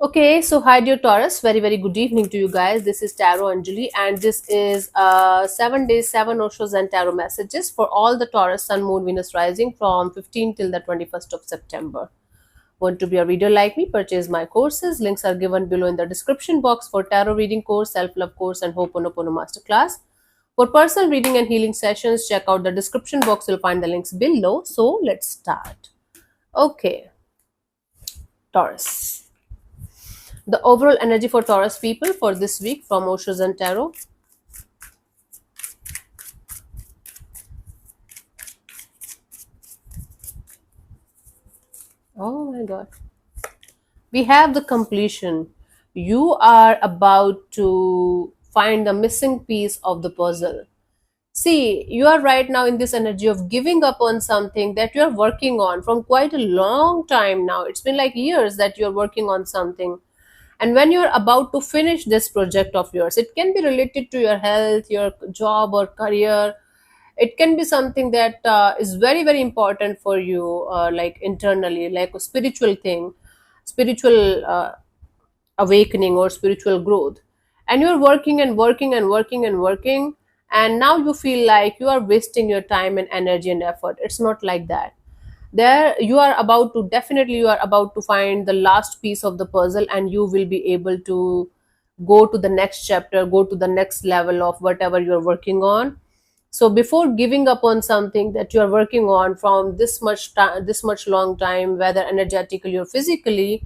Okay, so hi dear Taurus, very good evening to you guys. This is Tarot Anjali, and this is 7 days, 7 Oshos and tarot messages for all the Taurus Sun, Moon, Venus rising from 15 till the 21st of September. Want to be a reader like me? Purchase my courses. Links are given below in the description box for tarot reading course, self love course, and Ho'oponopono masterclass. For personal reading and healing sessions, check out the description box. You'll find the links below. So let's start. Okay, Taurus. The overall energy for Taurus people for this week from Oshos and Tarot. Oh my god. We have the completion. You are about to find the missing piece of the puzzle. See, you are right now in this energy of giving up on something that you are working on from quite a long time now. It's been like years that you're working on something. And when you're about to finish this project of yours, it can be related to your health, your job, or career. It can be something that is very important for you, like internally, like a spiritual thing, spiritual awakening or spiritual growth. And you're working and working and working and working, and now you feel like you are wasting your time and energy and effort. It's not like that. There you are about to, definitely you are about to find the last piece of the puzzle, and you will be able to go to the next chapter, go to the next level of whatever you're working on. So before giving up on something that you are working on from this much time, this much long time, whether energetically or physically,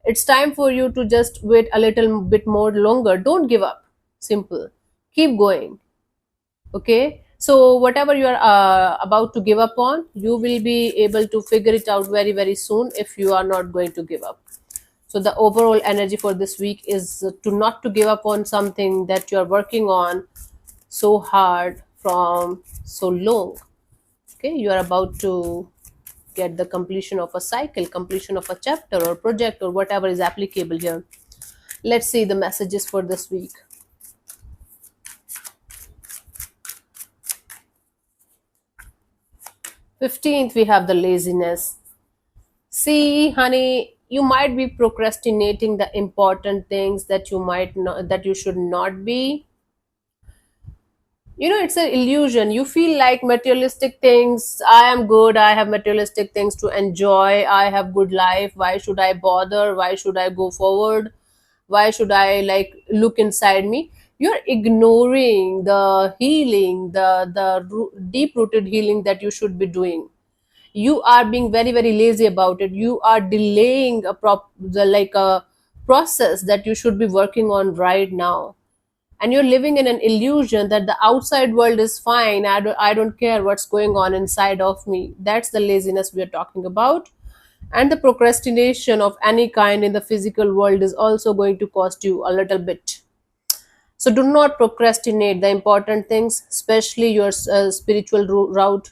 it's time for you to just wait a little bit more longer. Don't give up. Simple. Keep going. Okay, so whatever you are about to give up on, you will be able to figure it out very soon if you are not going to give up. So the overall energy for this week is to not to give up on something that you are working on so hard from so long. Okay, you are about to get the completion of a cycle, completion of a chapter or project or whatever is applicable here. Let's see the messages for this week. 15th, we have the laziness. See, honey, you might be procrastinating the important things that you might not, that you should not be. You know, it's an illusion. You feel like materialistic things. I am good. I have materialistic things to enjoy. I have good life. Why should I bother? Why should I go forward? Why should I like look inside me? You're ignoring the healing, the deep rooted healing that you should be doing. You are being very lazy about it. You are delaying a process that you should be working on right now, and you're living in an illusion that the outside world is fine. I don't care what's going on inside of me. That's the laziness we are talking about. And the procrastination of any kind in the physical world is also going to cost you a little bit. So do not procrastinate the important things, especially your spiritual route,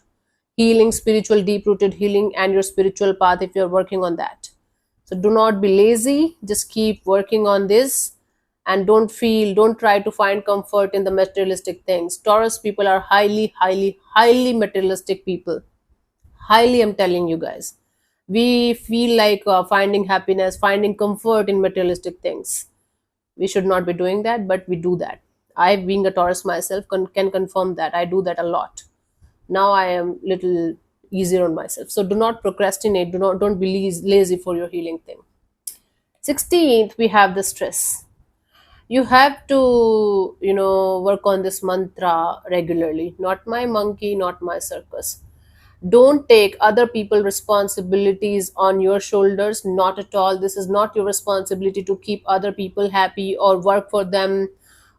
healing, spiritual deep rooted healing, and your spiritual path if you're working on that. So do not be lazy, just keep working on this, and don't try to find comfort in the materialistic things. Taurus people are highly materialistic people. Highly, I'm telling you guys. We feel like finding happiness, finding comfort in materialistic things. We should not be doing that, but we do that. I, being a Taurus myself, can confirm that I do that a lot. Now I am little easier on myself. So do not procrastinate. Don't be lazy for your healing thing. 16th, we have the stress. You have to, work on this mantra regularly. Not my monkey, not my circus. Don't take other people responsibilities on your shoulders. Not at all. This is not your responsibility to keep other people happy or work for them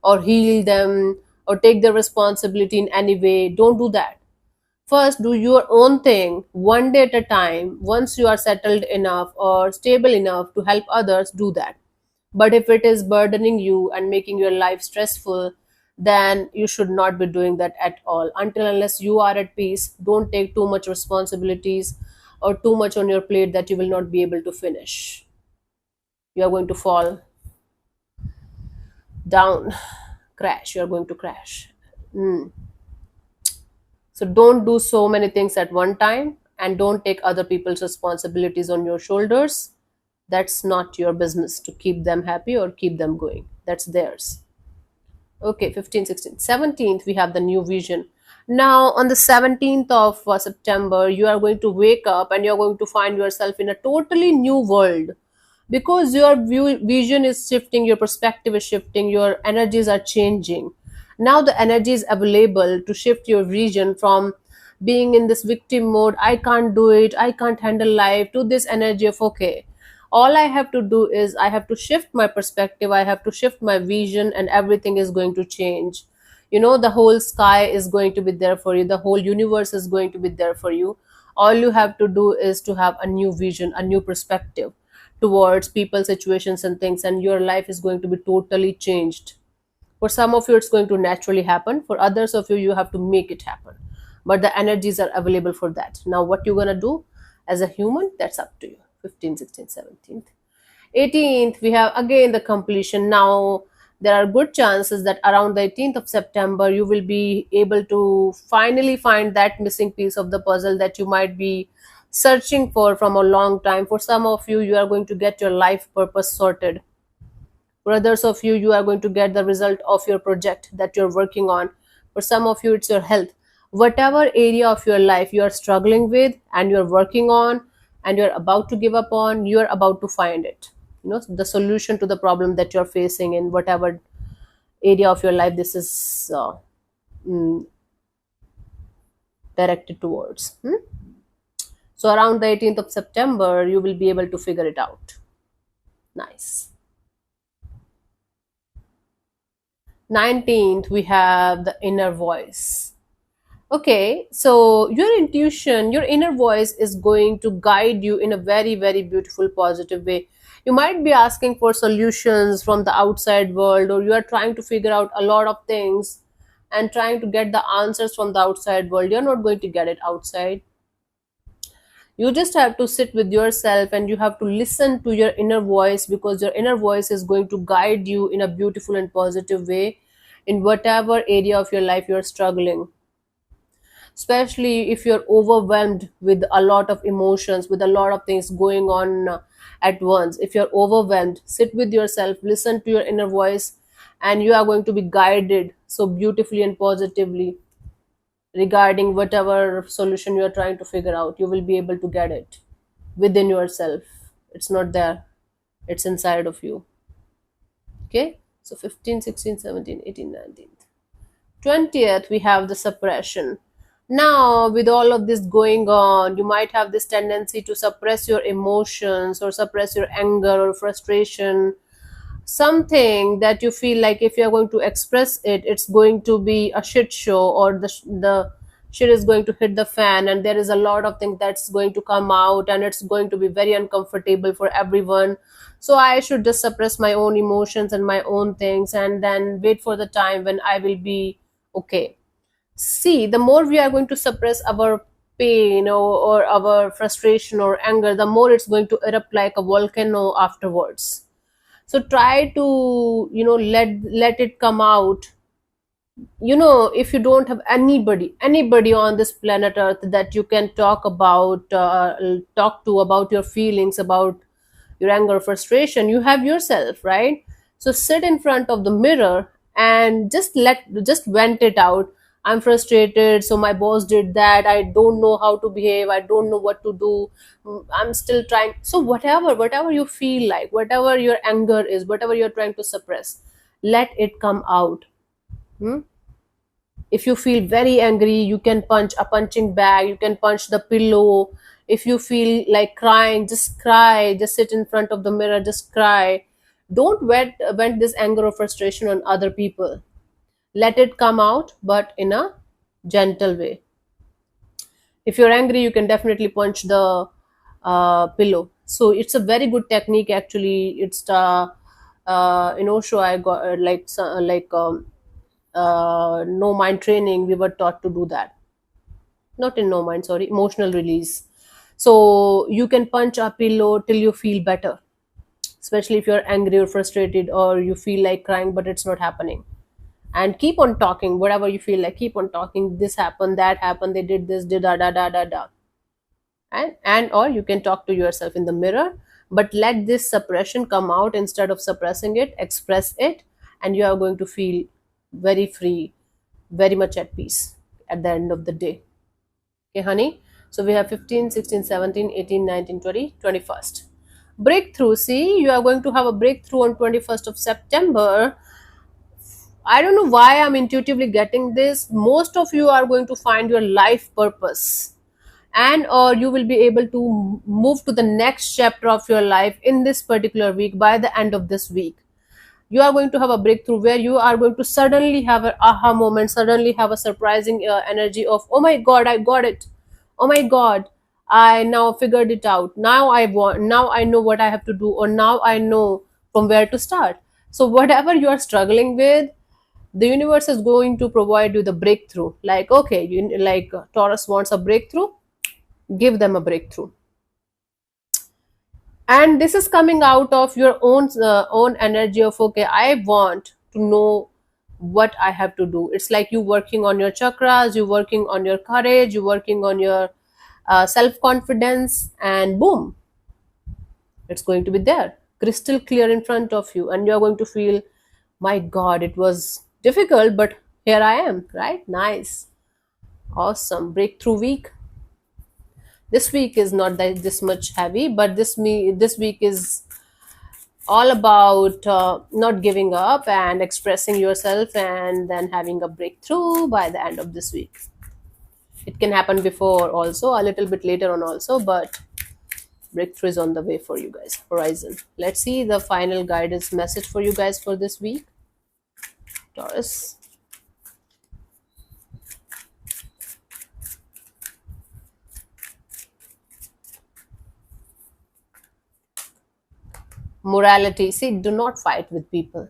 or heal them or take their responsibility in any way. Don't do that. First, do your own thing one day at a time. Once you are settled enough or stable enough to help others, do that. But if it is burdening you and making your life stressful, then you should not be doing that at all. Until unless you are at peace, don't take too much responsibilities or too much on your plate that you will not be able to finish. You are going to fall down, crash. You are going to crash. Mm. So don't do so many things at one time, and don't take other people's responsibilities on your shoulders. That's not your business to keep them happy or keep them going. That's theirs. Okay, 15, 16, 17th, we have the new vision. Now, on the 17th of September, you are going to wake up and you're going to find yourself in a totally new world because your vision is shifting, your perspective is shifting, your energies are changing. Now, the energy is available to shift your vision from being in this victim mode, I can't do it, I can't handle life, to this energy of, okay, all I have to do is I have to shift my perspective, I have to shift my vision, and everything is going to change. You know, the whole sky is going to be there for you, the whole universe is going to be there for you. All you have to do is to have a new vision, a new perspective towards people, situations, and things, and your life is going to be totally changed. For some of you, it's going to naturally happen. For others of you, you have to make it happen. But the energies are available for that. Now, what you're going to do as a human, that's up to you. 15, 16, 17th. 18th, we have again the completion. Now, there are good chances that around the 18th of September, you will be able to finally find that missing piece of the puzzle that you might be searching for from a long time. For some of you, you are going to get your life purpose sorted. For others of you, you are going to get the result of your project that you're working on. For some of you, it's your health. Whatever area of your life you are struggling with and you're working on and you're about to give up on, you're about to find it. You know, the solution to the problem that you're facing in whatever area of your life this is mm, directed towards. So around the 18th of September, you will be able to figure it out. Nice. 19th, we have the inner voice. Okay, so your intuition, your inner voice is going to guide you in a very, very beautiful, positive way. You might be asking for solutions from the outside world, or you are trying to figure out a lot of things and trying to get the answers from the outside world. You're not going to get it outside. You just have to sit with yourself and you have to listen to your inner voice, because your inner voice is going to guide you in a beautiful and positive way in whatever area of your life you're struggling, especially if you're overwhelmed with a lot of emotions, with a lot of things going on at once. If you're overwhelmed, sit with yourself, listen to your inner voice, and you are going to be guided so beautifully and positively regarding whatever solution you are trying to figure out. You will be able to get it within yourself. It's not there, it's inside of you. Okay, so 15, 16, 17, 18, 19th. 20th, we have the suppression. Now, with all of this going on, you might have this tendency to suppress your emotions or suppress your anger or frustration, something that you feel like if you're going to express it, it's going to be a shit show, or the shit is going to hit the fan, and there is a lot of things that's going to come out, and it's going to be very uncomfortable for everyone. So I should just suppress my own emotions and my own things, and then wait for the time when I will be okay. See, the more we are going to suppress our pain, or our frustration or anger, the more it's going to erupt like a volcano afterwards. So try to, let it come out. If you don't have anybody on this planet earth that you can talk to about your feelings, about your anger, frustration, you have yourself, right? So sit in front of the mirror and just vent it out. I'm frustrated, so my boss did that, I don't know how to behave, I don't know what to do. I'm still trying. So whatever you feel like, whatever your anger is, whatever you're trying to suppress, let it come out. Hmm? If you feel very angry, you can punch a punching bag, you can punch the pillow. If you feel like crying, just cry, just sit in front of the mirror, just cry. Don't vent this anger or frustration on other people. Let it come out, but in a gentle way. If you're angry, you can definitely punch the pillow. So it's a very good technique, actually. It's the show I got, no mind training, we were taught to do that. Not in no mind, sorry, emotional release. So you can punch a pillow till you feel better, especially if you're angry or frustrated, or you feel like crying but it's not happening. And keep on talking, whatever you feel like, keep on talking. This happened, that happened, they did this, did da da da da da. And or you can talk to yourself in the mirror, but let this suppression come out. Instead of suppressing it, express it, and you are going to feel very free, very much at peace at the end of the day. Okay, honey? So we have 15, 16, 17, 18, 19, 20, 21st. Breakthrough. See, you are going to have a breakthrough on 21st of September. I don't know why I'm intuitively getting this. Most of you are going to find your life purpose, and or you will be able to move to the next chapter of your life in this particular week. By the end of this week, you are going to have a breakthrough where you are going to suddenly have an aha moment, suddenly have a surprising energy of, oh my god, I got it. Oh my god, I now figured it out. Now I know what I have to do, or now I know from where to start. So whatever you are struggling with, the universe is going to provide you the breakthrough. Like, okay, Taurus wants a breakthrough, give them a breakthrough. And this is coming out of your own energy of, okay, I want to know what I have to do. It's like you working on your chakras, you working on your courage, you working on your self confidence, and boom, it's going to be there, crystal clear in front of you, and you're going to feel, my god, it was difficult, but here I am, right? Nice. Awesome. Breakthrough week. This week is not this much heavy, but this week is all about not giving up and expressing yourself, and then having a breakthrough by the end of this week. It can happen before also, a little bit later on also, but breakthrough is on the way for you guys. Horizon. Let's see the final guidance message for you guys for this week. Taurus. Morality. See, do not fight with people.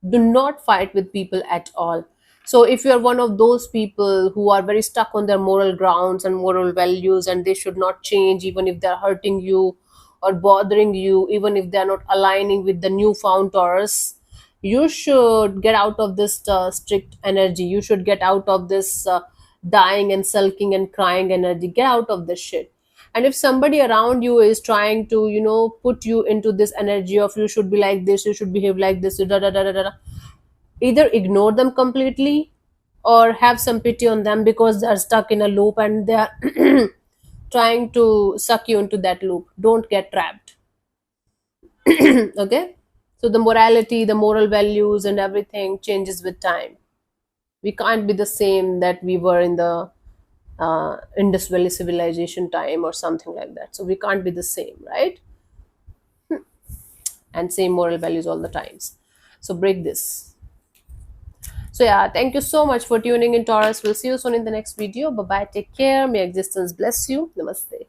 Do not fight with people at all. So if you're one of those people who are very stuck on their moral grounds and moral values, and they should not change even if they're hurting you or bothering you, even if they're not aligning with the newfound Taurus, you should get out of this strict energy. You should get out of this dying and sulking and crying energy. Get out of this shit. And if somebody around you is trying to, put you into this energy of, you should be like this, you should behave like this, da, da, da, da, da, da, either ignore them completely, or have some pity on them, because they're stuck in a loop and they're trying to suck you into that loop. Don't get trapped. Okay? So the morality, the moral values, and everything changes with time. We can't be the same that we were in the Indus Valley civilization time or something like that. So we can't be the same, right? And same moral values all the times. So break this. So yeah, thank you so much for tuning in, Taurus. We'll see you soon in the next video. Bye bye. Take care. May existence bless you. Namaste.